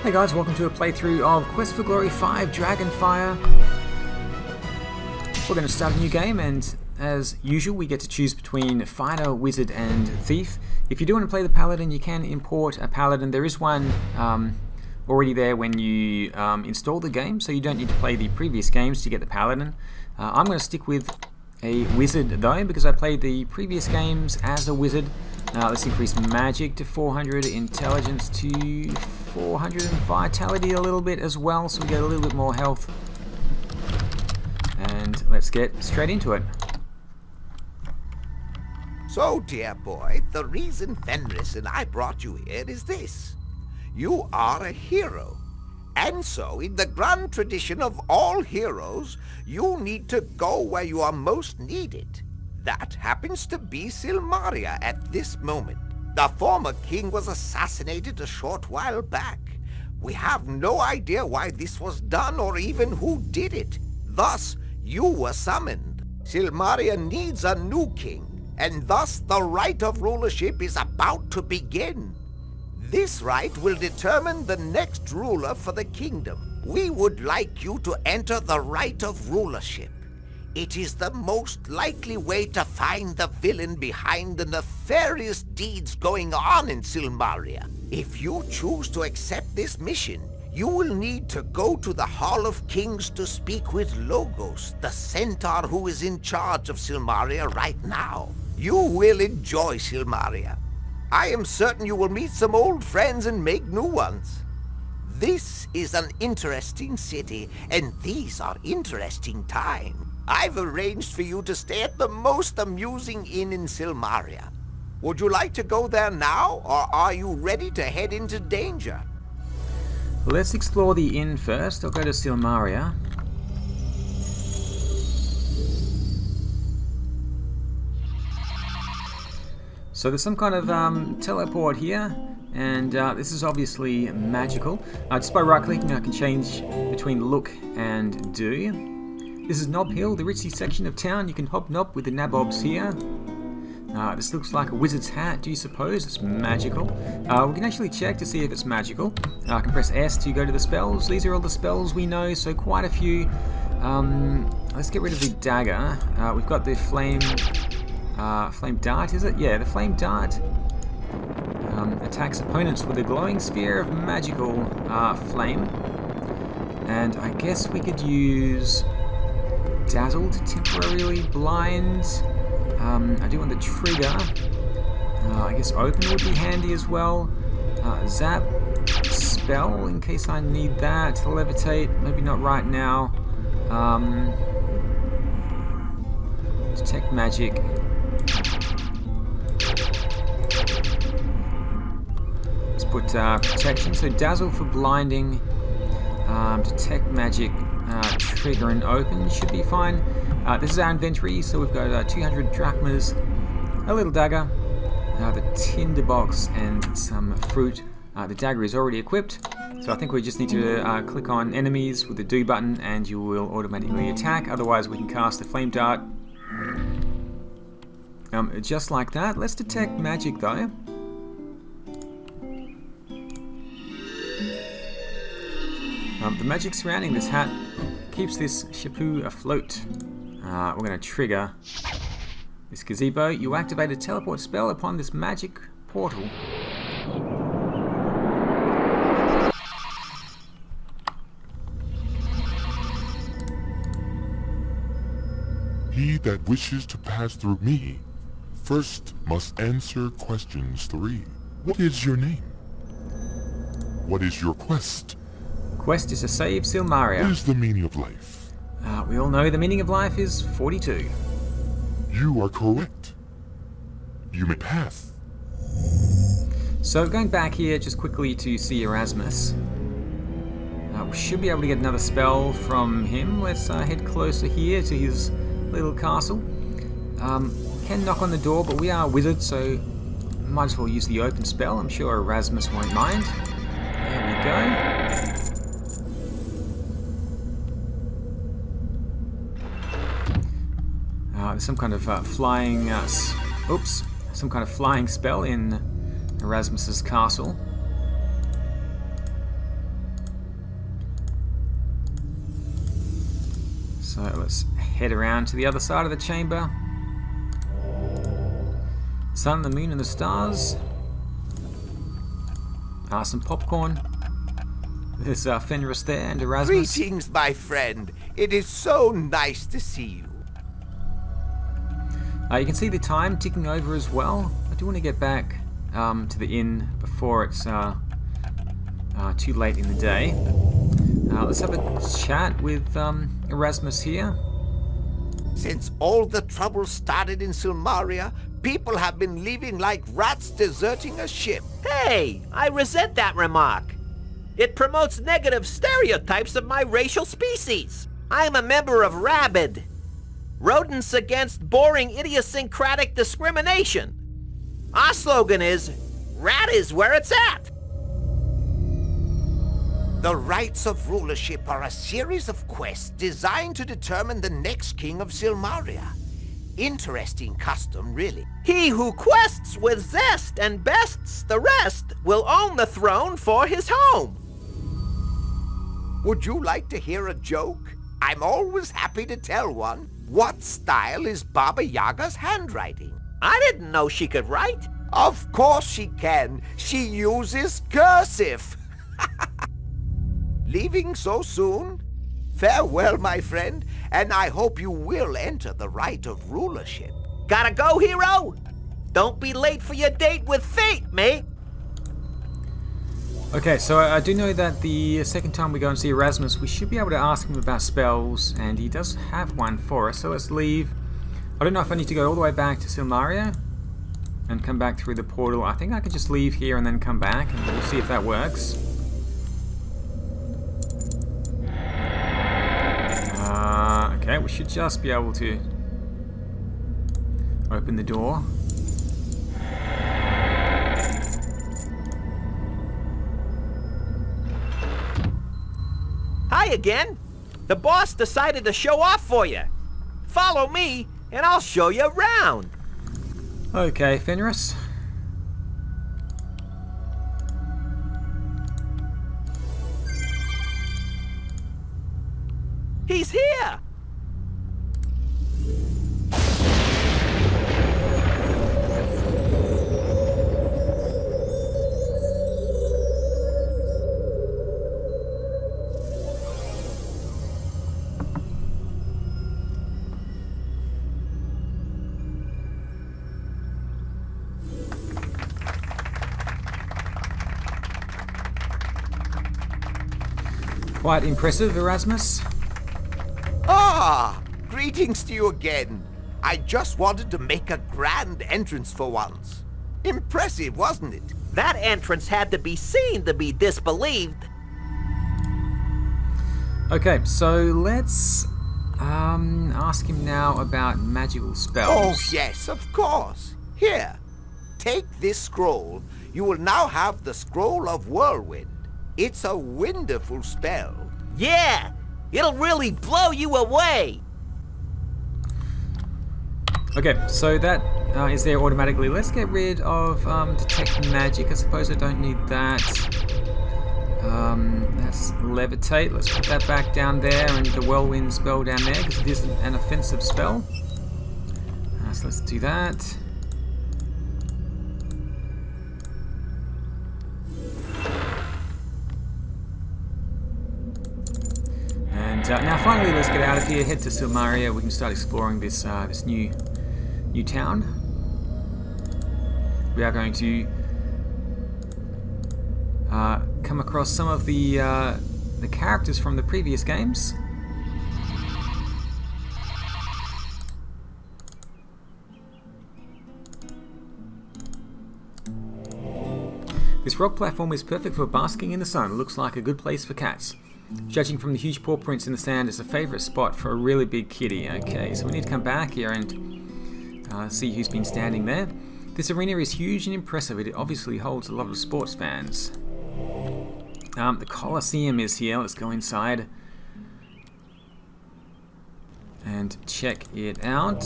Hey guys, welcome to a playthrough of Quest for Glory 5 Dragonfire. We're going to start a new game, and as usual we get to choose between Fighter, Wizard and Thief. If you do want to play the Paladin, you can import a Paladin. There is one already there when you install the game, so you don't need to play the previous games to get the Paladin. I'm going to stick with a Wizard though, because I played the previous games as a Wizard. Let's increase Magic to 400, Intelligence to 400, and Vitality a little bit as well, so we get a little bit more health. And let's get straight into it. So, dear boy, the reason Fenris and I brought you here is this. You are a hero. And so, in the grand tradition of all heroes, you need to go where you are most needed. That happens to be Silmaria at this moment. The former king was assassinated a short while back. We have no idea why this was done or even who did it. Thus, you were summoned. Silmaria needs a new king, and thus the Rite of Rulership is about to begin. This rite will determine the next ruler for the kingdom. We would like you to enter the Rite of Rulership. It is the most likely way to find the villain behind the nefarious deeds going on in Silmaria. If you choose to accept this mission, you will need to go to the Hall of Kings to speak with Logos, the centaur who is in charge of Silmaria right now. You will enjoy Silmaria. I am certain you will meet some old friends and make new ones. This is an interesting city, and these are interesting times. I've arranged for you to stay at the most amusing inn in Silmaria. Would you like to go there now, or are you ready to head into danger? Let's explore the inn first. I'll go to Silmaria. So there's some kind of teleport here, and this is obviously magical. Just by right-clicking I can change between look and do. This is Nob Hill, the ritzy section of town. You can hobnob with the nabobs here. This looks like a wizard's hat, do you suppose? It's magical. We can actually check to see if it's magical. I can press S to go to the spells. These are all the spells we know, so quite a few. Let's get rid of the dagger. We've got the flame dart, is it? Yeah, the flame dart attacks opponents with a glowing sphere of magical flame. And I guess we could use Dazzle to temporarily blind. I do want the trigger. I guess Open would be handy as well. Zap, Spell in case I need that. Levitate, maybe not right now. Detect Magic. Let's put Protection, so Dazzle for blinding. Detect Magic, Trigger and Open should be fine. This is our inventory, so we've got 200 drachmas, a little dagger, the tinderbox and some fruit. The dagger is already equipped, so I think we just need to click on enemies with the do button and you will automatically attack. Otherwise we can cast the flame dart. Just like that. Let's detect magic though. The magic surrounding this hat keeps this chapeau afloat. We're going to trigger this gazebo. You activate a teleport spell upon this magic portal. He that wishes to pass through me first must answer questions 3. What is your name? What is your quest? Quest is to save Silmaria. What is the meaning of life? We all know the meaning of life is 42. You are correct. You may pass. So going back here just quickly to see Erasmus. We should be able to get another spell from him. Let's head closer here to his little castle. We can knock on the door, but we are wizards, so might as well use the open spell. I'm sure Erasmus won't mind. There we go. There's some kind of flying, some kind of flying spell in Erasmus's castle. So let's head around to the other side of the chamber. Sun, the moon, and the stars. Some popcorn. There's Fenris there and Erasmus. Greetings, my friend. It is so nice to see you. You can see the time ticking over as well. I do want to get back to the inn before it's too late in the day. Let's have a chat with Erasmus here. Since all the trouble started in Silmaria, people have been leaving like rats deserting a ship. Hey, I resent that remark. It promotes negative stereotypes of my racial species. I am a member of Rabid, Rodents Against Boring Idiosyncratic Discrimination. Our slogan is, rat is where it's at. The Rites of Rulership are a series of quests designed to determine the next king of Silmaria. Interesting custom, really. He who quests with zest and bests the rest will own the throne for his home. Would you like to hear a joke? I'm always happy to tell one. What style is Baba Yaga's handwriting? I didn't know she could write. Of course she can. She uses cursive. Leaving so soon? Farewell, my friend, and I hope you will enter the Rite of Rulership. Gotta go, hero? Don't be late for your date with fate, mate. Okay, so I do know that the second time we go and see Erasmus, we should be able to ask him about spells, and he does have one for us, so let's leave. I don't know if I need to go all the way back to Silmaria and come back through the portal. I think I can just leave here and then come back, and we'll see if that works. Okay, we should just be able to open the door. Hi again. The boss decided to show off for you. Follow me, and I'll show you around. Okay, Fenris. He's here. Quite impressive, Erasmus. Ah, greetings to you again. I just wanted to make a grand entrance for once. Impressive, wasn't it? That entrance had to be seen to be disbelieved. Okay, so let's ask him now about magical spells. Oh, yes, of course. Here, take this scroll. You will now have the Scroll of Whirlwind. It's a wonderful spell. Yeah, it'll really blow you away. Okay, so that is there automatically. Let's get rid of detect magic. I suppose I don't need that. That's levitate. Let's put that back down there, and the whirlwind spell down there because it is an offensive spell. So let's do that. And now finally, let's get out of here. Head to Silmaria. We can start exploring this this new town. We are going to come across some of the characters from the previous games. This rock platform is perfect for basking in the sun. It looks like a good place for cats. Judging from the huge paw prints in the sand, it's a favourite spot for a really big kitty. Okay, so we need to come back here and see who's been standing there. This arena is huge and impressive. It obviously holds a lot of sports fans. The Colosseum is here. Let's go inside and check it out.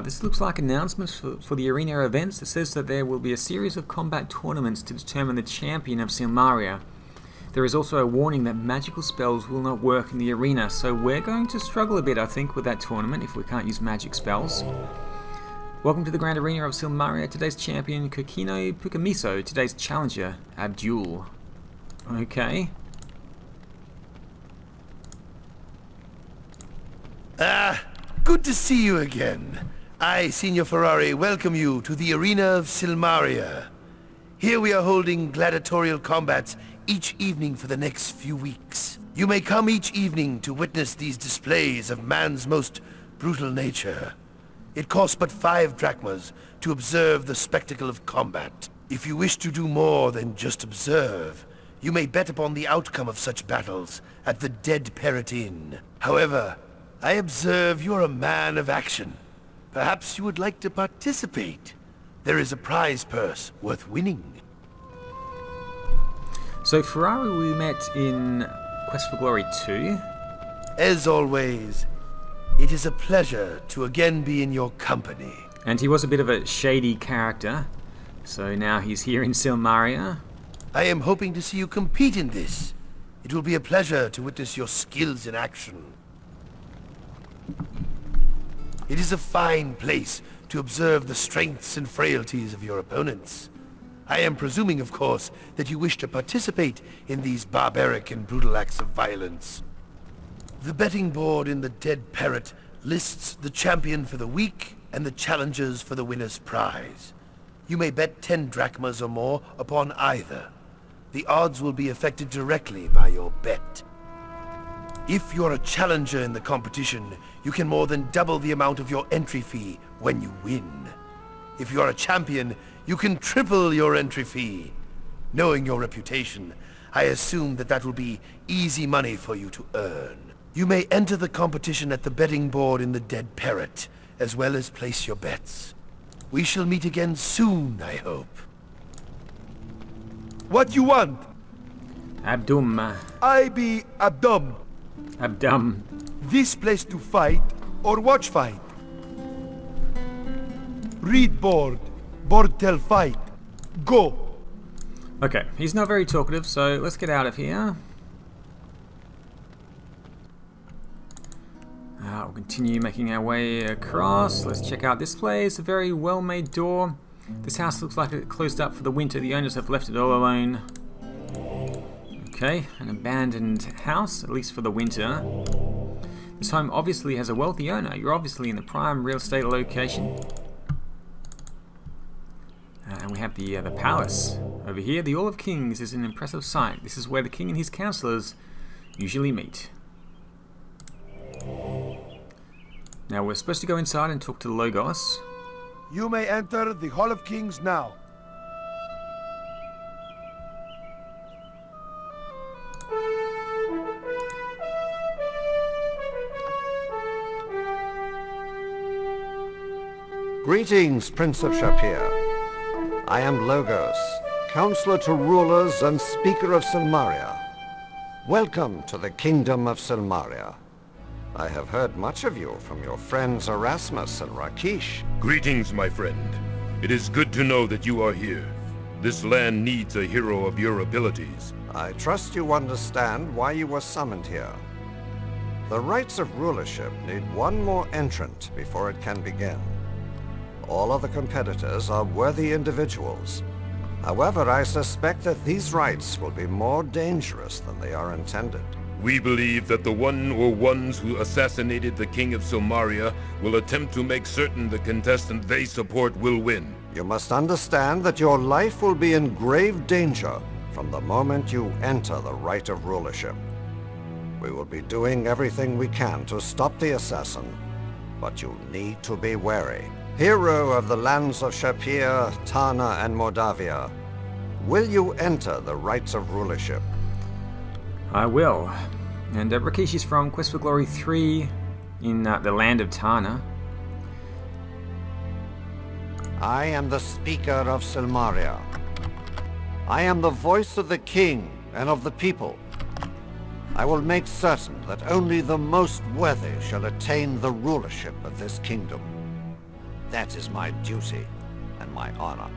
This looks like announcements for the arena events. It says that there will be a series of combat tournaments to determine the champion of Silmaria. There is also a warning that magical spells will not work in the arena, so we're going to struggle a bit, I think, with that tournament if we can't use magic spells. Welcome to the Grand Arena of Silmaria. Today's champion, Kokino Pukamiso. Today's challenger, Abdul. Okay. Good to see you again. I, Signor Ferrari, welcome you to the Arena of Silmaria. Here we are holding gladiatorial combats each evening for the next few weeks. You may come each evening to witness these displays of man's most brutal nature. It costs but 5 drachmas to observe the spectacle of combat. If you wish to do more than just observe, you may bet upon the outcome of such battles at the Dead Parrot Inn. However, I observe you are a man of action. Perhaps you would like to participate. There is a prize purse worth winning. So Ferrari we met in Quest for Glory 2. As always, it is a pleasure to again be in your company. And he was a bit of a shady character. So now he's here in Silmaria. I am hoping to see you compete in this. It will be a pleasure to witness your skills in action. It is a fine place to observe the strengths and frailties of your opponents. I am presuming, of course, that you wish to participate in these barbaric and brutal acts of violence. The betting board in the Dead Parrot lists the champion for the week and the challengers for the winner's prize. You may bet 10 drachmas or more upon either. The odds will be affected directly by your bet. If you're a challenger in the competition, you can more than double the amount of your entry fee when you win. If you're a champion, you can triple your entry fee. Knowing your reputation, I assume that will be easy money for you to earn. You may enter the competition at the betting board in the Dead Parrot, as well as place your bets. We shall meet again soon, I hope. What you want? Abdum. I be Abdum. Abdum. This place to fight or watch fight? Read board. Board tell fight. Go. Okay, he's not very talkative, so let's get out of here. We'll continue making our way across. Let's check out this place. A very well-made door. This house looks like it closed up for the winter. The owners have left it all alone. Okay, an abandoned house, at least for the winter. This home obviously has a wealthy owner. You're obviously in the prime real estate location. And we have the palace over here. The Hall of Kings is an impressive sight. This is where the king and his councillors usually meet. Now we're supposed to go inside and talk to Logos. You may enter the Hall of Kings now. Greetings, Prince of Shapir. I am Logos, Counselor to Rulers and Speaker of Silmaria. Welcome to the Kingdom of Silmaria. I have heard much of you from your friends Erasmus and Rakesh. Greetings, my friend. It is good to know that you are here. This land needs a hero of your abilities. I trust you understand why you were summoned here. The Rites of Rulership need one more entrant before it can begin. All other competitors are worthy individuals. However, I suspect that these rites will be more dangerous than they are intended. We believe that the one or ones who assassinated the King of Silmaria will attempt to make certain the contestant they support will win. You must understand that your life will be in grave danger from the moment you enter the Rite of Rulership. We will be doing everything we can to stop the assassin, but you need to be wary. Hero of the lands of Shapir, Tana, and Mordavia, will you enter the Rites of Rulership? I will. And Rakesh is from Quest for Glory 3 in the land of Tana. I am the Speaker of Silmaria. I am the voice of the king and of the people. I will make certain that only the most worthy shall attain the rulership of this kingdom. That is my duty and my honor.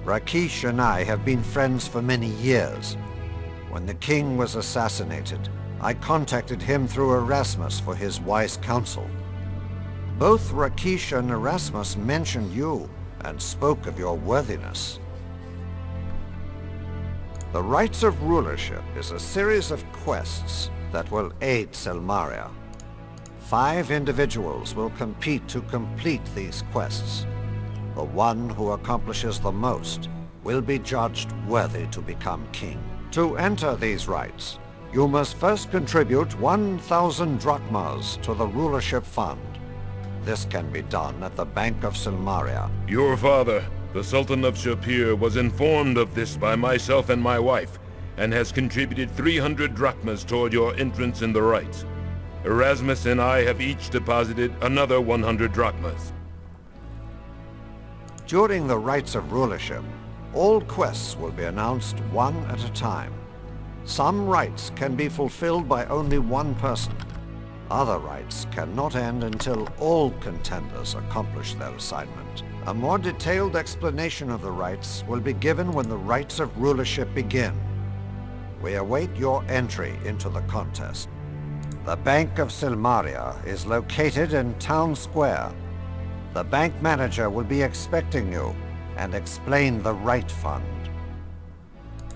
Rakesh and I have been friends for many years. When the king was assassinated, I contacted him through Erasmus for his wise counsel. Both Rakesh and Erasmus mentioned you and spoke of your worthiness. The Rites of Rulership is a series of quests that will aid Silmaria. 5 individuals will compete to complete these quests. The one who accomplishes the most will be judged worthy to become king. To enter these rites, you must first contribute 1,000 drachmas to the rulership fund. This can be done at the Bank of Silmaria. Your father, the Sultan of Shapir, was informed of this by myself and my wife, and has contributed 300 drachmas toward your entrance in the rites. Erasmus and I have each deposited another 100 drachmas. During the Rites of Rulership, all quests will be announced one at a time. Some rites can be fulfilled by only one person. Other rites cannot end until all contenders accomplish their assignment. A more detailed explanation of the rites will be given when the Rites of Rulership begin. We await your entry into the contest. The Bank of Silmaria is located in Town Square. The bank manager will be expecting you and explain the right fund.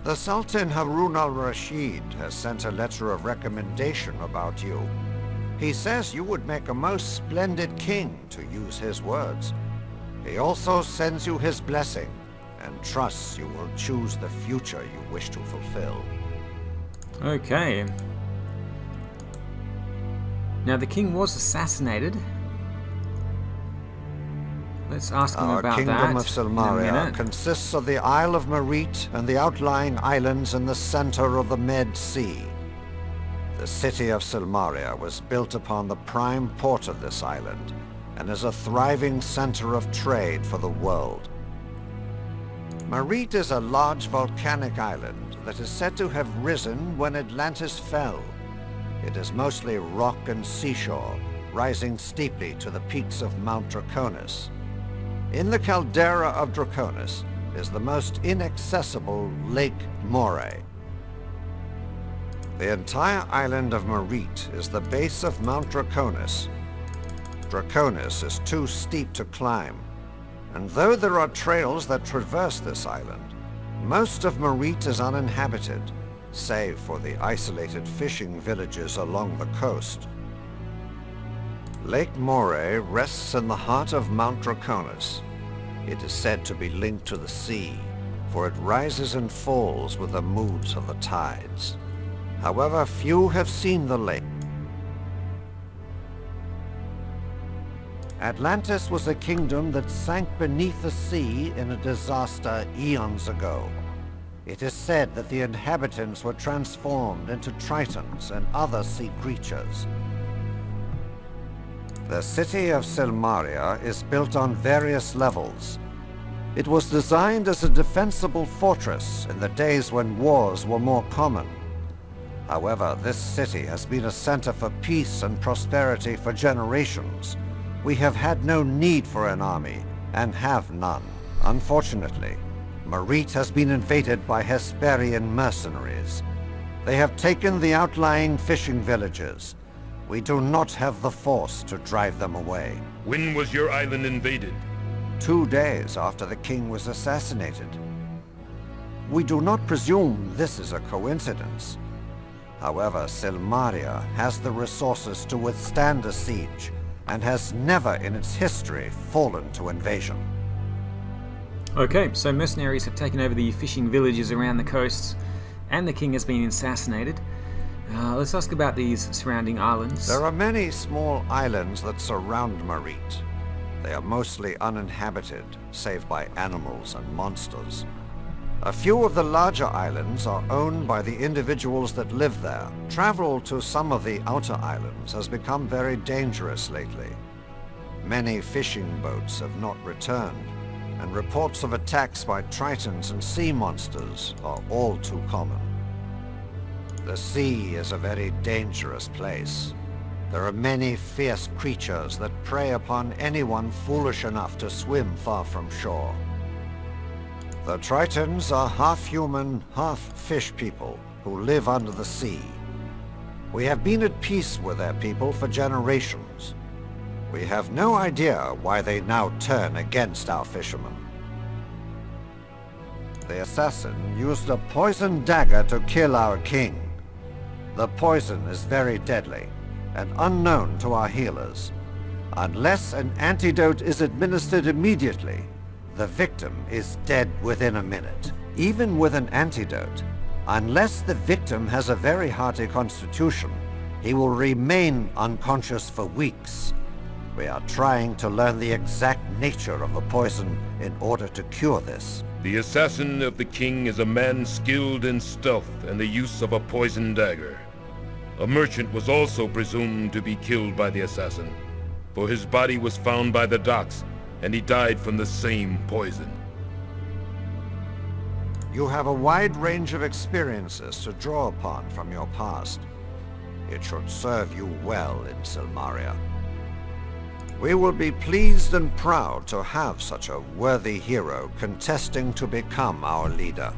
The Sultan Harun al-Rashid has sent a letter of recommendation about you. He says you would make a most splendid king, to use his words. He also sends you his blessing and trusts you will choose the future you wish to fulfill. Okay. Now the king was assassinated. Let's ask him about that. Our kingdom of Silmaria consists of the Isle of Moray and the outlying islands in the center of the Med Sea. The city of Silmaria was built upon the prime port of this island and is a thriving center of trade for the world. Moray is a large volcanic island that is said to have risen when Atlantis fell. It is mostly rock and seashore, rising steeply to the peaks of Mount Draconis. In the caldera of Draconis is the most inaccessible Lake Moray. The entire island of Moray is the base of Mount Draconis. Draconis is too steep to climb, and though there are trails that traverse this island, most of Moray is uninhabited, save for the isolated fishing villages along the coast. Lake Moray rests in the heart of Mount Draconis. It is said to be linked to the sea, for it rises and falls with the moods of the tides. However, few have seen the lake. Atlantis was a kingdom that sank beneath the sea in a disaster eons ago. It is said that the inhabitants were transformed into tritons and other sea creatures. The city of Silmaria is built on various levels. It was designed as a defensible fortress in the days when wars were more common. However, this city has been a center for peace and prosperity for generations. We have had no need for an army, and have none. Unfortunately, Moray has been invaded by Hesperian mercenaries. They have taken the outlying fishing villages. We do not have the force to drive them away. When was your island invaded? 2 days after the king was assassinated. We do not presume this is a coincidence. However, Silmaria has the resources to withstand a siege, and has never in its history fallen to invasion. Okay, so mercenaries have taken over the fishing villages around the coasts, and the king has been assassinated. Let's ask about these surrounding islands. There are many small islands that surround Moray. They are mostly uninhabited, save by animals and monsters. A few of the larger islands are owned by the individuals that live there. Travel to some of the outer islands has become very dangerous lately. Many fishing boats have not returned, and reports of attacks by tritons and sea monsters are all too common. The sea is a very dangerous place. There are many fierce creatures that prey upon anyone foolish enough to swim far from shore. The Tritons are half-human, half-fish people who live under the sea. We have been at peace with their people for generations. We have no idea why they now turn against our fishermen. The assassin used a poison dagger to kill our king. The poison is very deadly and unknown to our healers. Unless an antidote is administered immediately, the victim is dead within a minute. Even with an antidote, unless the victim has a very hearty constitution, he will remain unconscious for weeks. We are trying to learn the exact nature of the poison in order to cure this. The assassin of the king is a man skilled in stealth and the use of a poison dagger. A merchant was also presumed to be killed by the assassin, for his body was found by the docks, and he died from the same poison. You have a wide range of experiences to draw upon from your past. It should serve you well in Silmaria. We will be pleased and proud to have such a worthy hero contesting to become our leader.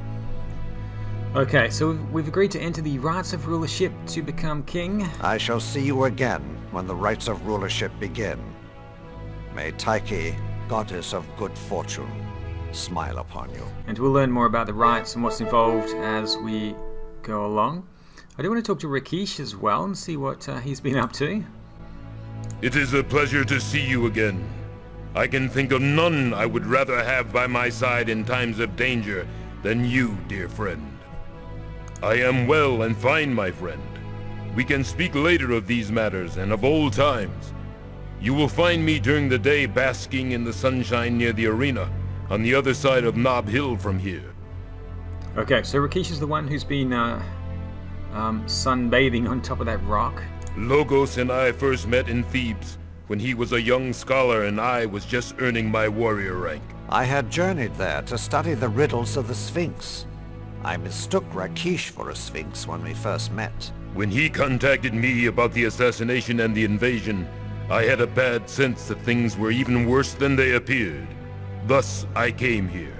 Okay, so we've agreed to enter the Rites of Rulership to become king. I shall see you again when the Rites of Rulership begin. May Tyche, goddess of good fortune, smile upon you. And we'll learn more about the rites and what's involved as we go along. I do want to talk to Rakesh as well and see what he's been up to. It is a pleasure to see you again. I can think of none I would rather have by my side in times of danger than you, dear friend. I am well and fine, my friend. We can speak later of these matters and of old times. You will find me during the day basking in the sunshine near the arena, on the other side of Nob Hill from here. Okay, so Rakesh is the one who's been sunbathing on top of that rock. Logos and I first met in Thebes, when he was a young scholar and I was just earning my warrior rank. I had journeyed there to study the riddles of the Sphinx. I mistook Rakesh for a Sphinx when we first met. When he contacted me about the assassination and the invasion, I had a bad sense that things were even worse than they appeared. Thus, I came here.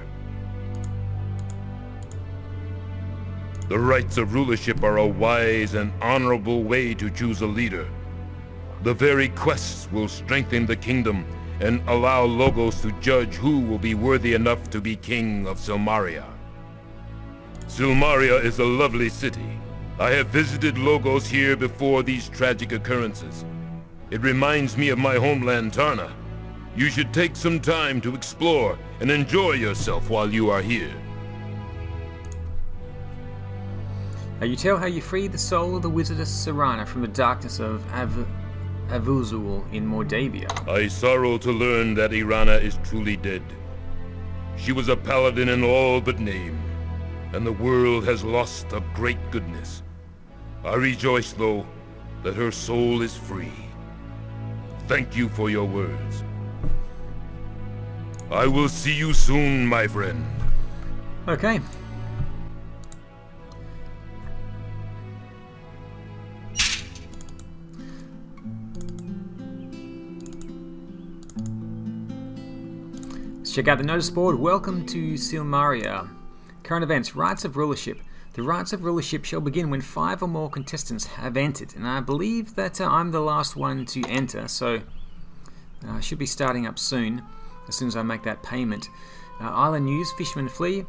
The rites of rulership are a wise and honorable way to choose a leader. The very quests will strengthen the kingdom and allow Logos to judge who will be worthy enough to be king of Silmaria. Silmaria is a lovely city. I have visited Logos here before these tragic occurrences. It reminds me of my homeland Tarna. You should take some time to explore and enjoy yourself while you are here. You tell how you freed the soul of the wizardess Serana from the darkness of Avuzul in Mordavia. I sorrow to learn that Irana is truly dead. She was a paladin in all but name, and the world has lost a great goodness. I rejoice, though, that her soul is free. Thank you for your words. I will see you soon, my friend. Okay. Let's check out the notice board. Welcome to Silmaria. Current events. Rites of Rulership. The Rites of Rulership shall begin when 5 or more contestants have entered. And I believe that I'm the last one to enter, so I should be starting up soon, as soon as I make that payment. Island news. Fishermen flee.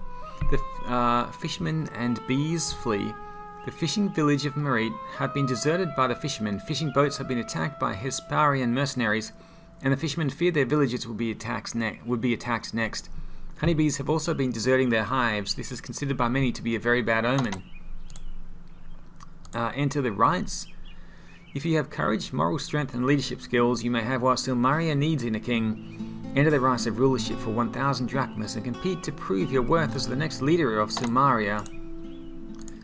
The fishermen and bees flee. The fishing village of Moray have been deserted by the fishermen. Fishing boats have been attacked by Hesperian mercenaries, and the fishermen fear their villages would be attacked next. Honeybees have also been deserting their hives. This is considered by many to be a very bad omen. Enter the rites. If you have courage, moral strength, and leadership skills, you may have what Silmaria needs in a king. Enter the Rites of Rulership for 1,000 drachmas and compete to prove your worth as the next leader of Silmaria.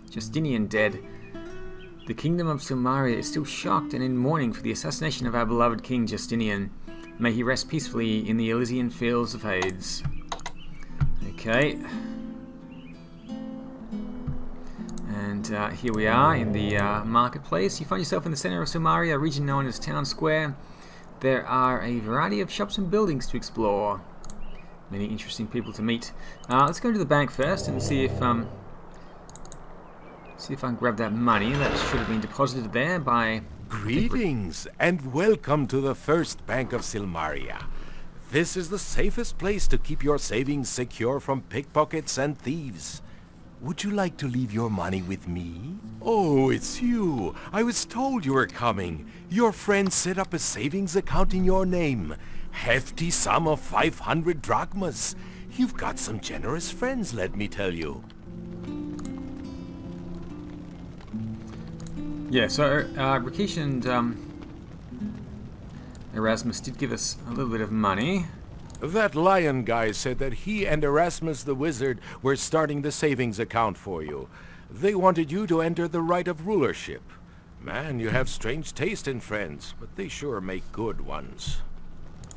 Justinian dead. The kingdom of Silmaria is still shocked and in mourning for the assassination of our beloved King Justinian. May he rest peacefully in the Elysian fields of Hades. Okay. And here we are in the marketplace. You find yourself in the center of Silmaria, a region known as Town Square. There are a variety of shops and buildings to explore. many interesting people to meet. Let's go to the bank first and see if I can grab that money. That should have been deposited there by... Greetings and welcome to the first Bank of Silmaria. This is the safest place to keep your savings secure from pickpockets and thieves. Would you like to leave your money with me? Oh, it's you. I was told you were coming. Your friend set up a savings account in your name. Hefty sum of 500 drachmas. You've got some generous friends, let me tell you. Yeah, so Rakesh and Erasmus did give us a little bit of money. That lion guy said that he and Erasmus the wizard were starting the savings account for you. They wanted you to enter the Rite of Rulership. Man, you have strange taste in friends, but they sure make good ones.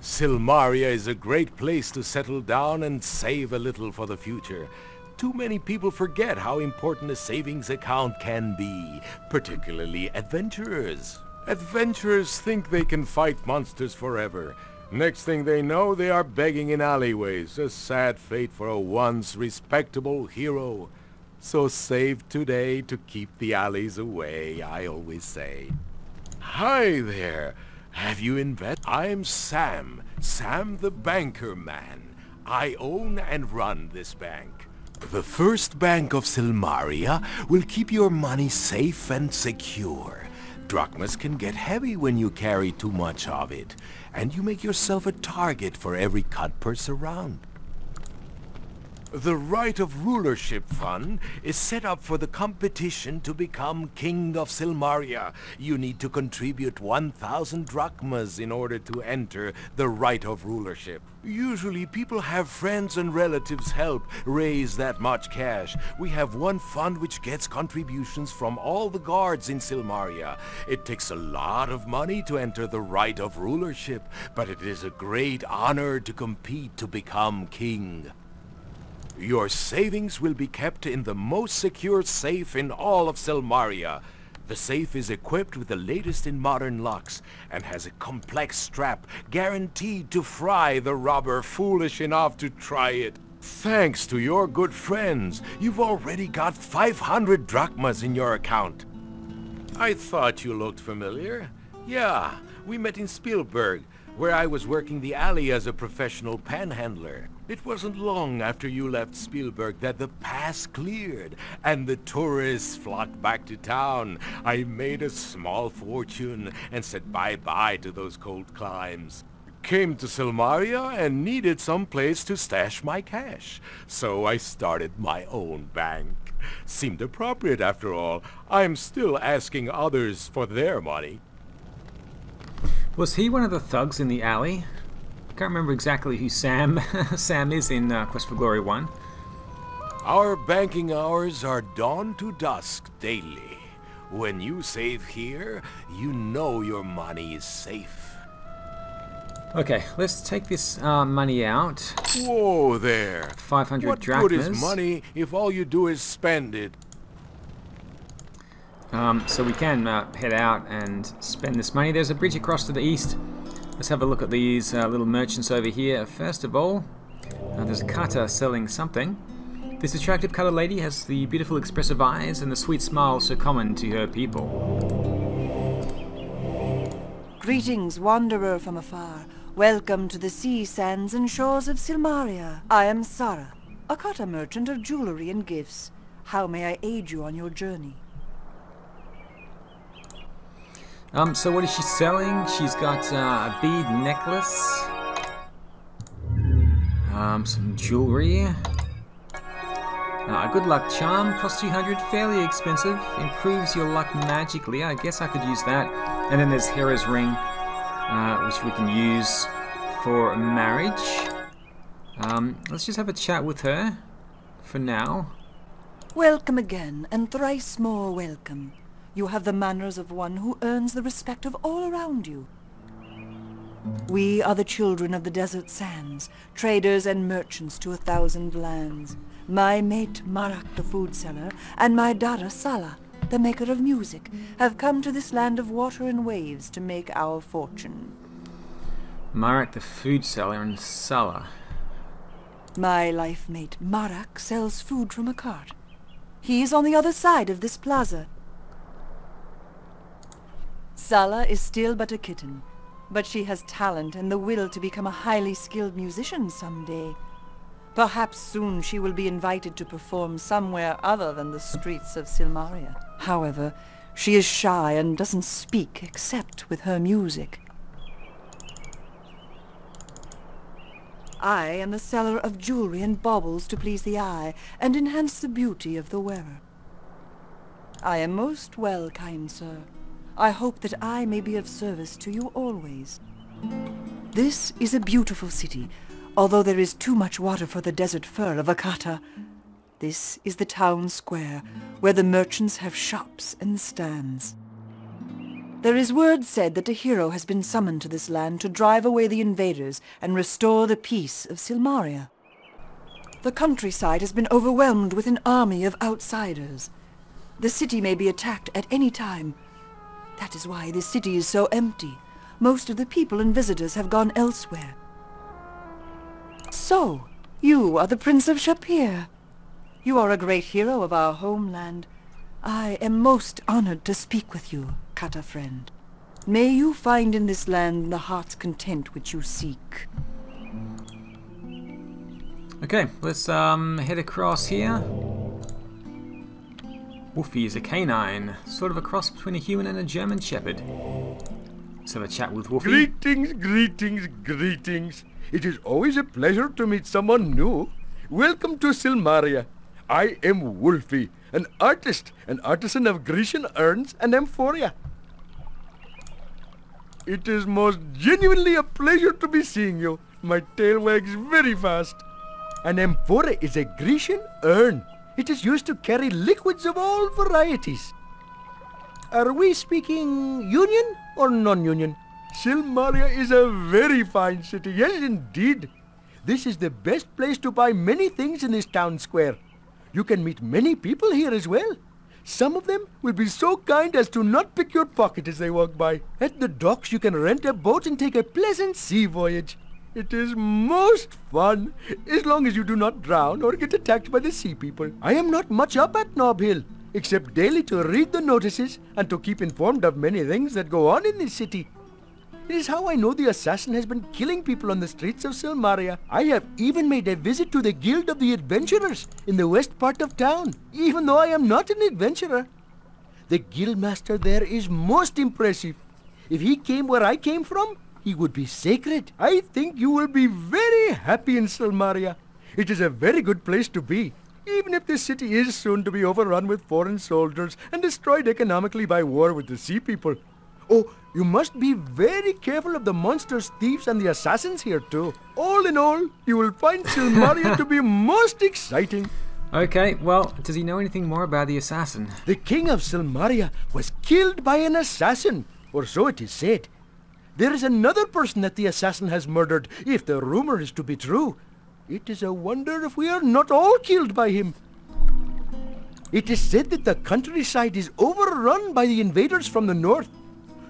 Silmaria is a great place to settle down and save a little for the future. Too many people forget how important a savings account can be, particularly adventurers. Adventurers think they can fight monsters forever. Next thing they know, they are begging in alleyways, a sad fate for a once respectable hero. So save today to keep the alleys away, I always say. Hi there! Have you invested? I'm Sam the banker man. I own and run this bank. The first Bank of Silmaria will keep your money safe and secure. Drachmas can get heavy when you carry too much of it, and you make yourself a target for every cut purse around. The Rite of Rulership Fund is set up for the competition to become King of Silmaria. You need to contribute 1,000 drachmas in order to enter the Rite of Rulership. Usually people have friends and relatives help raise that much cash. We have one fund which gets contributions from all the guards in Silmaria. It takes a lot of money to enter the Rite of Rulership, but it is a great honor to compete to become king. Your savings will be kept in the most secure safe in all of Silmaria. The safe is equipped with the latest in modern locks and has a complex strap guaranteed to fry the robber foolish enough to try it. Thanks to your good friends, you've already got 500 drachmas in your account. I thought you looked familiar. Yeah, we met in Spielberg, where I was working the alley as a professional panhandler. It wasn't long after you left Spielberg that the pass cleared, and the tourists flocked back to town. I made a small fortune and said bye-bye to those cold climes. Came to Silmaria and needed some place to stash my cash, so I started my own bank. Seemed appropriate after all. I'm still asking others for their money. Was he one of the thugs in the alley? I can't remember exactly who Sam is in Quest for Glory 1. Our banking hours are dawn to dusk daily. When you save here, you know your money is safe. Okay, let's take this money out. Whoa there! 500 what drachmas. What good is money if all you do is spend it? So we can head out and spend this money. There's a bridge across to the east. Let's have a look at these little merchants over here. First of all, there's a cutter selling something. This attractive cutter lady has the beautiful expressive eyes and the sweet smile so common to her people. Greetings, wanderer from afar. Welcome to the sea sands and shores of Silmaria. I am Sarah, a cutter merchant of jewelry and gifts. How may I aid you on your journey? So what is she selling? She's got a bead necklace, some jewelry, a good luck charm, costs 200, fairly expensive, improves your luck magically. I guess I could use that. And then there's Hera's ring, which we can use for marriage. Let's just have a chat with her for now. Welcome again, and thrice more welcome. You have the manners of one who earns the respect of all around you. We are the children of the desert sands, traders and merchants to 1,000 lands. My mate, Marak the food seller, and my daughter, Sala, the maker of music, have come to this land of water and waves to make our fortune. Marak the food seller and Sala. My life mate, Marak, sells food from a cart. He is on the other side of this plaza. Sala is still but a kitten, but she has talent and the will to become a highly skilled musician someday. Perhaps soon she will be invited to perform somewhere other than the streets of Silmaria. However, she is shy and doesn't speak except with her music. I am the seller of jewelry and baubles to please the eye and enhance the beauty of the wearer. I am most well, kind sir. I hope that I may be of service to you always. This is a beautiful city, although there is too much water for the desert fur of Akata. This is the town square, where the merchants have shops and stands. There is word said that a hero has been summoned to this land to drive away the invaders and restore the peace of Silmaria. The countryside has been overwhelmed with an army of outsiders. The city may be attacked at any time. That is why this city is so empty. Most of the people and visitors have gone elsewhere. So, you are the Prince of Shapir. You are a great hero of our homeland. I am most honored to speak with you, Kata friend. May you find in this land the heart's content which you seek. Okay, let's head across here. Wolfie is a canine, sort of a cross between a human and a German shepherd. Let's have a chat with Wolfie. Greetings, greetings, greetings. It is always a pleasure to meet someone new. Welcome to Silmaria. I am Wolfie, an artist, an artisan of Grecian urns and amphoria. It is most genuinely a pleasure to be seeing you. My tail wags very fast. An amphora is a Grecian urn. It is used to carry liquids of all varieties. Are we speaking union or non-union? Silmaria is a very fine city, yes indeed. This is the best place to buy many things in this town square. You can meet many people here as well. Some of them will be so kind as to not pick your pocket as they walk by. At the docks you can rent a boat and take a pleasant sea voyage. It is most fun, as long as you do not drown or get attacked by the sea people. I am not much up at Nob Hill, except daily to read the notices and to keep informed of many things that go on in this city. It is how I know the assassin has been killing people on the streets of Silmaria. I have even made a visit to the Guild of the Adventurers in the west part of town, even though I am not an adventurer. The guildmaster there is most impressive. If he came where I came from, he would be sacred. I think you will be very happy in Silmaria. It is a very good place to be, even if the city is soon to be overrun with foreign soldiers and destroyed economically by war with the sea people. Oh, you must be very careful of the monsters, thieves, and the assassins here too. All in all, you will find Silmaria to be most exciting. Okay, well, does he know anything more about the assassin? The king of Silmaria was killed by an assassin, or so it is said. There is another person that the assassin has murdered, if the rumor is to be true. It is a wonder if we are not all killed by him. It is said that the countryside is overrun by the invaders from the north.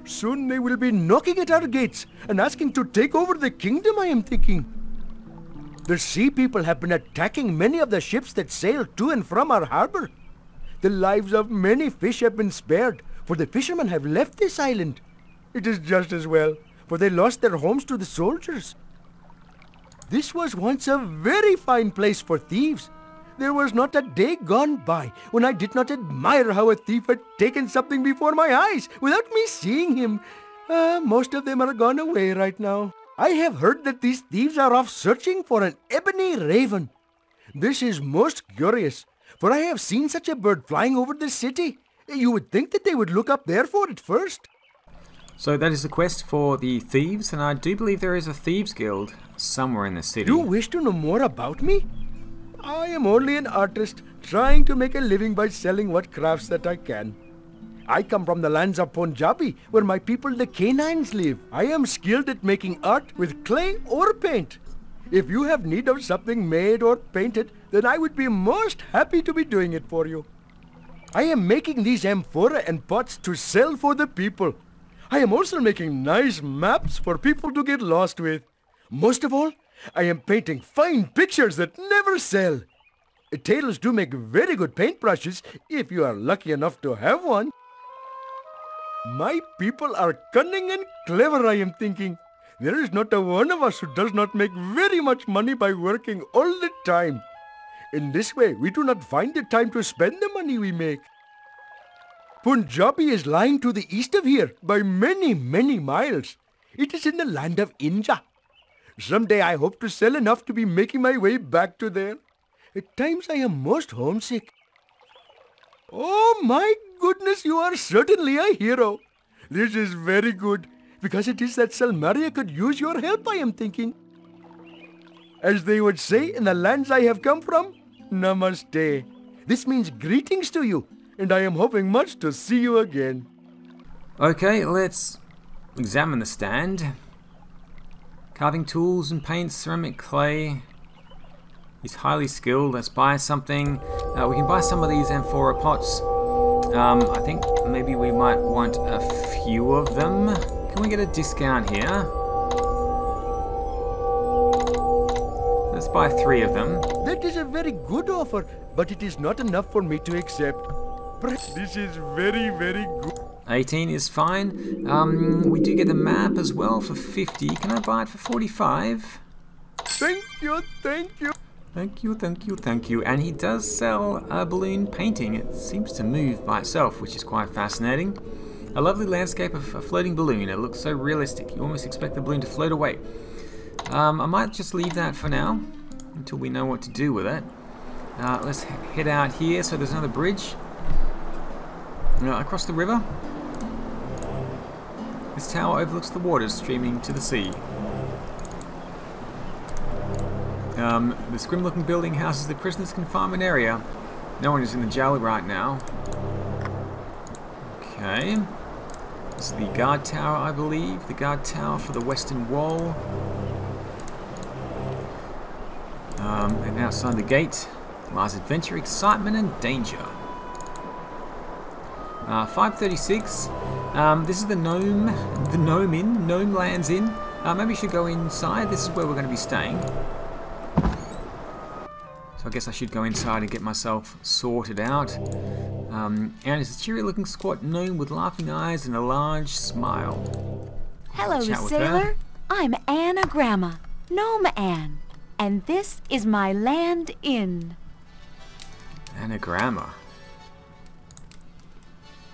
Soon they will be knocking at our gates and asking to take over the kingdom, I am thinking. The sea people have been attacking many of the ships that sail to and from our harbor. The lives of many fish have been spared, for the fishermen have left this island. It is just as well, for they lost their homes to the soldiers. This was once a very fine place for thieves. There was not a day gone by when I did not admire how a thief had taken something before my eyes without me seeing him. Most of them are gone away right now. I have heard that these thieves are off searching for an ebony raven. This is most curious, for I have seen such a bird flying over the city. You would think that they would look up there for it first. So that is the quest for the thieves, and I do believe there is a thieves guild somewhere in the city. Do you wish to know more about me? I am only an artist, trying to make a living by selling what crafts that I can. I come from the lands of Punjabi, where my people the canines live. I am skilled at making art with clay or paint. If you have need of something made or painted, then I would be most happy to be doing it for you. I am making these amphora and pots to sell for the people. I am also making nice maps for people to get lost with. Most of all, I am painting fine pictures that never sell. Tailors do make very good paintbrushes if you are lucky enough to have one. My people are cunning and clever, I am thinking. There is not a one of us who does not make very much money by working all the time. In this way, we do not find the time to spend the money we make. Punjabi is lying to the east of here by many, many miles. It is in the land of India. Someday I hope to sell enough to be making my way back to there. At times I am most homesick. Oh my goodness, you are certainly a hero. This is very good, because it is that Silmaria could use your help, I am thinking. As they would say in the lands I have come from, Namaste. This means greetings to you, and I am hoping much to see you again. Okay, let's examine the stand. Carving tools and paints, ceramic clay. He's highly skilled. Let's buy something. We can buy some of these amphora pots. I think maybe we might want a few of them. Can we get a discount here? Let's buy 3 of them. That is a very good offer, but it is not enough for me to accept. This is very, very good. 18 is fine. We do get the map as well for 50. Can I buy it for 45? Thank you, thank you. Thank you, thank you, thank you. And he does sell a balloon painting. It seems to move by itself, which is quite fascinating. A lovely landscape of a floating balloon. It looks so realistic. You almost expect the balloon to float away. I might just leave that for now until we know what to do with it. Let's head out here. So there's another bridge across the river. This tower overlooks the waters streaming to the sea. This grim-looking building houses the prisoners' confinement area. No one is in the jail right now. Okay. This is the guard tower, I believe. The guard tower for the western wall. And outside the gate lies adventure, excitement, and danger. 536. This is the Gnome Inn, Gnome Lands Inn. Maybe we should go inside. This is where we're going to be staying. So I guess I should go inside and get myself sorted out. And it's a cheery-looking squat gnome with laughing eyes and a large smile. Hello, sailor. I'm Anagrama, Gnome Anne, and this is my land inn. Anagrama.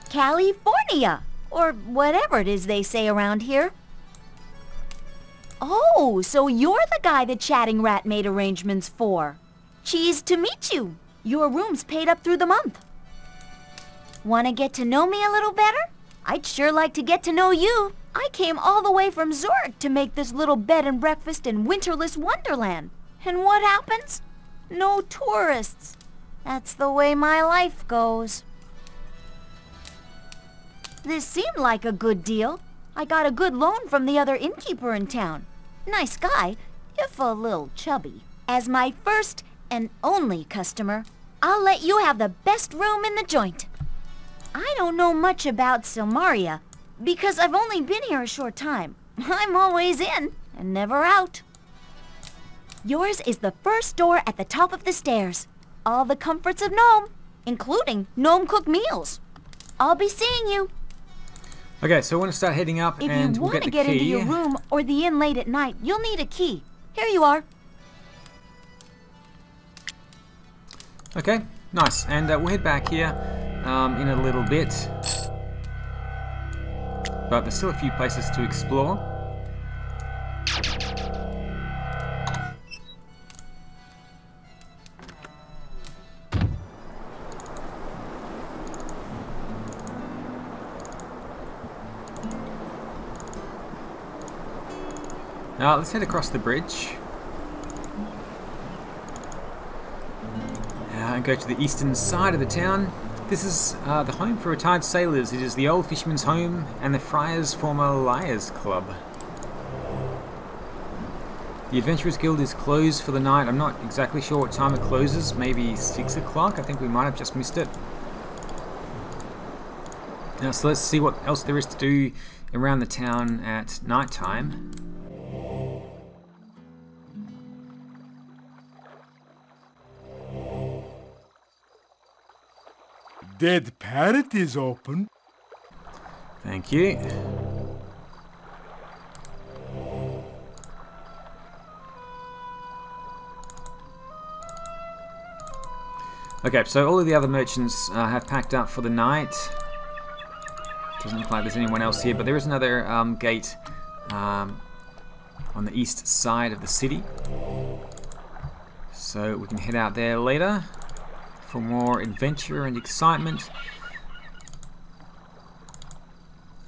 California, or whatever it is they say around here. Oh, so you're the guy the chatting rat made arrangements for. Cheese to meet you. Your room's paid up through the month. Want to get to know me a little better? I'd sure like to get to know you. I came all the way from Zurich to make this little bed and breakfast in winterless wonderland. And what happens? No tourists. That's the way my life goes. This seemed like a good deal. I got a good loan from the other innkeeper in town. Nice guy, if a little chubby. As my first and only customer, I'll let you have the best room in the joint. I don't know much about Silmaria, because I've only been here a short time. I'm always in and never out. Yours is the first door at the top of the stairs. All the comforts of Gnome, including gnome-cooked meals. I'll be seeing you. Okay, so I want to start heading up and we'll get the key. If you want to get into your room or the inn late at night, you'll need a key. Here you are. Okay, nice. And we'll head back here in a little bit. But there's still a few places to explore. Now let's head across the bridge. And go to the eastern side of the town. This is the home for retired sailors. It is the old fisherman's home and the friar's former liars club. The Adventurers Guild is closed for the night. I'm not exactly sure what time it closes. Maybe 6 o'clock? I think we might have just missed it. So let's see what else there is to do around the town at night time. Dead Parrot is open. Thank you. Okay, so all of the other merchants have packed up for the night. Doesn't look like there's anyone else here, but there is another gate on the east side of the city. So we can head out there later for more adventure and excitement.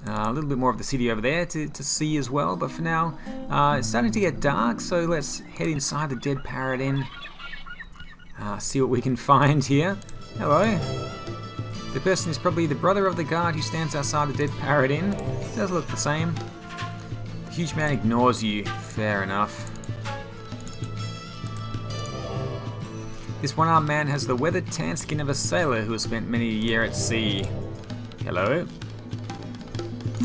A little bit more of the city over there to see as well, but for now, it's starting to get dark, so let's head inside the Dead Parrot Inn. See what we can find here. Hello. The person is probably the brother of the guard who stands outside the Dead Parrot Inn. Does look the same. The huge man ignores you. Fair enough. This one-armed man has the weathered tan skin of a sailor who has spent many a year at sea. Hello.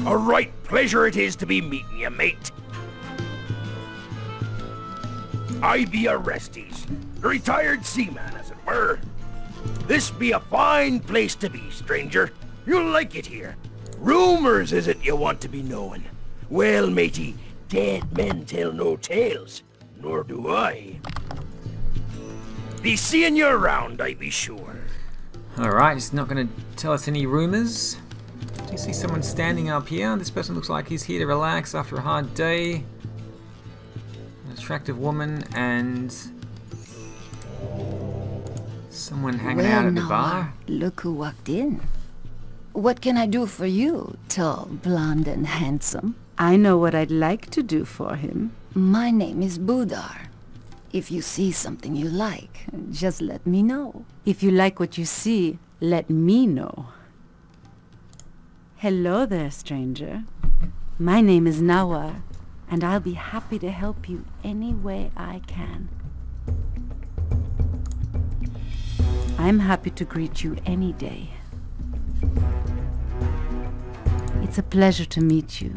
A right pleasure it is to be meeting you, mate. I be Orestes, a retired seaman, as it were. This be a fine place to be, stranger. You'll like it here. Rumors is it you want to be knowing. Well, matey, dead men tell no tales, nor do I. Be seeing you around, I be sure. Alright, he's not going to tell us any rumors. Do you see someone standing up here? This person looks like he's here to relax after a hard day. An attractive woman and someone hanging out at the bar. Look who walked in. What can I do for you, tall, blonde, and handsome? I know what I'd like to do for him. My name is Budar. If you see something you like, just let me know. If you like what you see, let me know. Hello there, stranger. My name is Nawar, and I'll be happy to help you any way I can. I'm happy to greet you any day. It's a pleasure to meet you.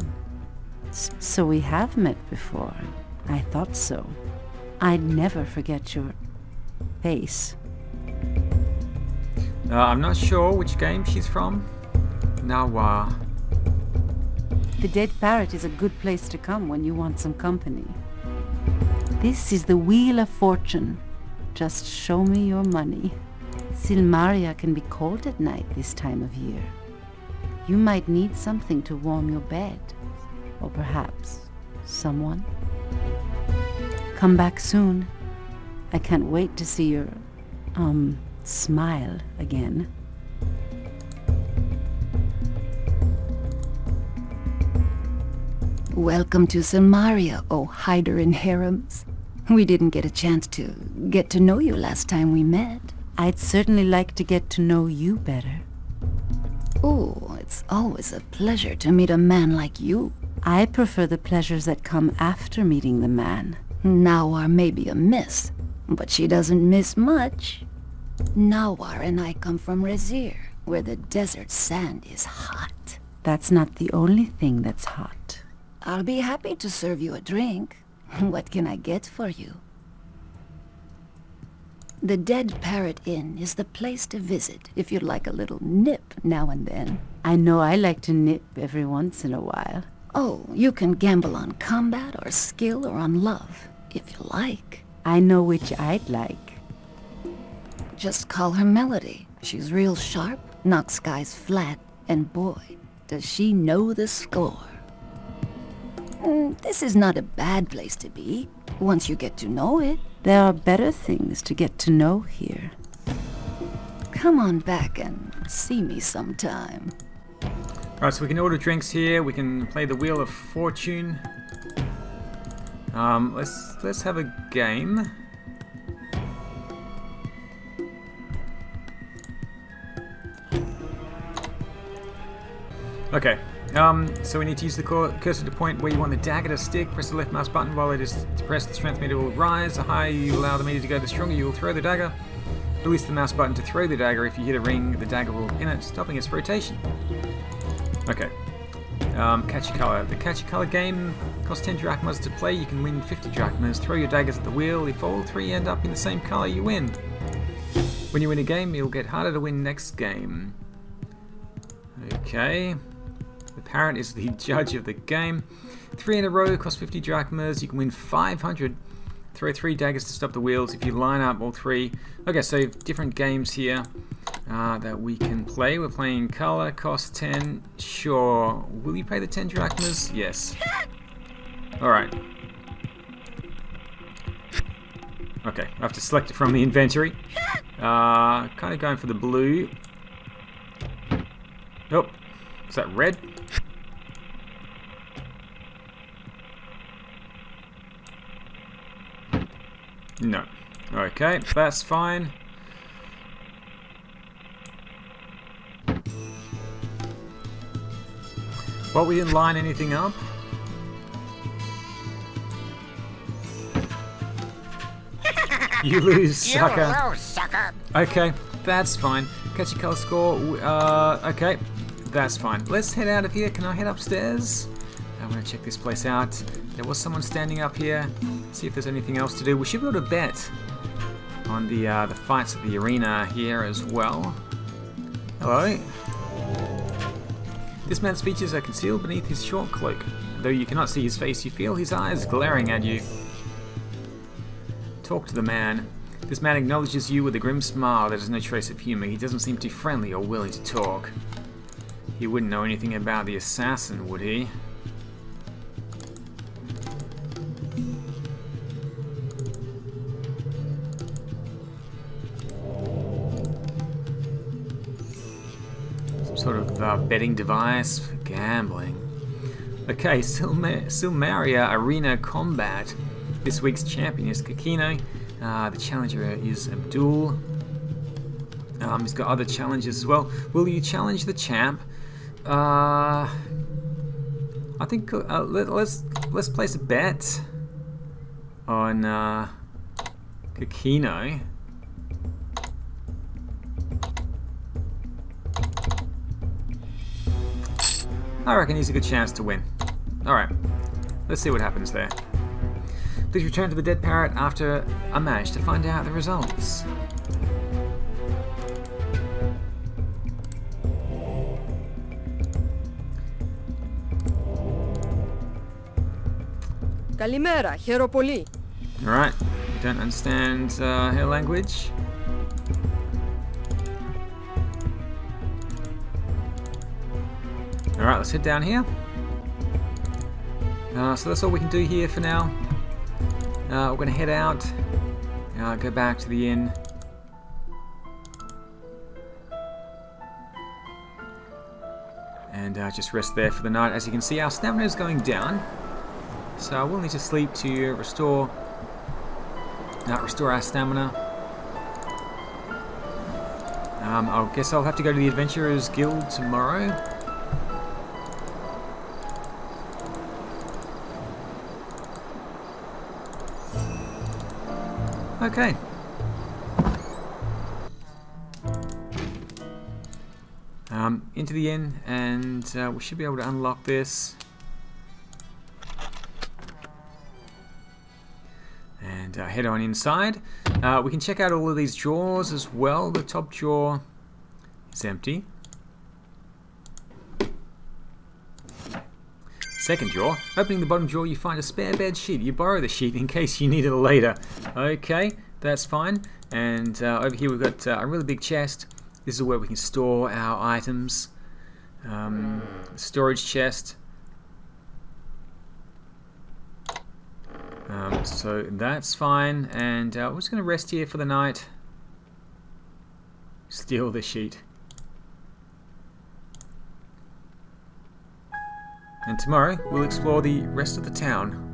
So we have met before. I thought so. I'd never forget your face. I'm not sure which game she's from. Nawar. The Dead Parrot is a good place to come when you want some company. This is the Wheel of Fortune. Just show me your money. Silmaria can be cold at night this time of year. You might need something to warm your bed. Or perhaps someone. Come back soon. I can't wait to see your, smile again. Welcome to Silmaria, oh hider in harems. We didn't get a chance to get to know you last time we met. I'd certainly like to get to know you better. Oh, it's always a pleasure to meet a man like you. I prefer the pleasures that come after meeting the man. Nawar may be a miss, but she doesn't miss much. Nawar and I come from Razir, where the desert sand is hot. That's not the only thing that's hot. I'll be happy to serve you a drink. What can I get for you? The Dead Parrot Inn is the place to visit if you'd like a little nip now and then. I know I like to nip every once in a while. Oh, you can gamble on combat or skill or on love, if you like. I know which I'd like. Just call her Melody. She's real sharp, knocks guys flat, and boy, does she know the score. This is not a bad place to be, once you get to know it. There are better things to get to know here. Come on back and see me sometime. Alright, so we can order drinks here, we can play the Wheel of Fortune. Let's have a game. Okay, so we need to use the cursor to point where you want the dagger to stick. Press the left mouse button while it is pressed. The strength meter will rise. The higher you allow the meter to go, the stronger you will throw the dagger. Release the mouse button to throw the dagger. If you hit a ring, the dagger will pin it, stopping its rotation. Okay. Catch a colour. The catch a colour game costs 10 drachmas to play. You can win 50 drachmas. Throw your daggers at the wheel. If all three end up in the same colour, you win. When you win a game, you'll get harder to win next game. Okay. The parrot is the judge of the game. 3 in a row, cost 50 drachmas. You can win 500. Throw 3 daggers to stop the wheels if you line up all 3. Okay, so different games here that we can play. We're playing color, cost 10. Sure. Will you pay the 10 drachmas? Yes. Alright. Okay, I have to select it from the inventory. Kind of going for the blue. Oh, is that red? No. Okay, that's fine. Well, we didn't line anything up. You lose, sucker. You lose, sucker. Okay, that's fine. Catch your color score. Okay, that's fine. Let's head out of here. Can I head upstairs? I want to check this place out. There was someone standing up here. See if there's anything else to do. We should be able to bet on the fights at the arena here as well. Hello. This man's features are concealed beneath his short cloak. Though you cannot see his face, you feel his eyes glaring at you. Talk to the man. This man acknowledges you with a grim smile that has no trace of humor. He doesn't seem too friendly or willing to talk. He wouldn't know anything about the assassin, would he? Some sort of betting device for gambling. Okay, Silmaria Arena Combat. This week's champion is Kakino. The challenger is Abdul. He's got other challenges as well. Will you challenge the champ? I think let's place a bet on Kakino. I reckon he's a good chance to win. Alright, let's see what happens there. Please return to the Dead Parrot after a match to find out the results. Kalimera, χαιροπολί. Alright, don't understand her language. Alright, let's head down here. So that's all we can do here for now. We're going to head out, go back to the inn. And just rest there for the night. As you can see, our stamina is going down. So we'll need to sleep to restore our stamina. I guess I'll have to go to the Adventurers Guild tomorrow. Okay. Into the inn, and we should be able to unlock this. And head on inside. We can check out all of these drawers as well. The top drawer is empty. Second drawer. Opening the bottom drawer, you find a spare bed sheet. You borrow the sheet in case you need it later. Okay, that's fine. And over here we've got a really big chest. This is where we can store our items. Storage chest. So that's fine. And we're just going to rest here for the night. Steal the sheet. And tomorrow we'll explore the rest of the town.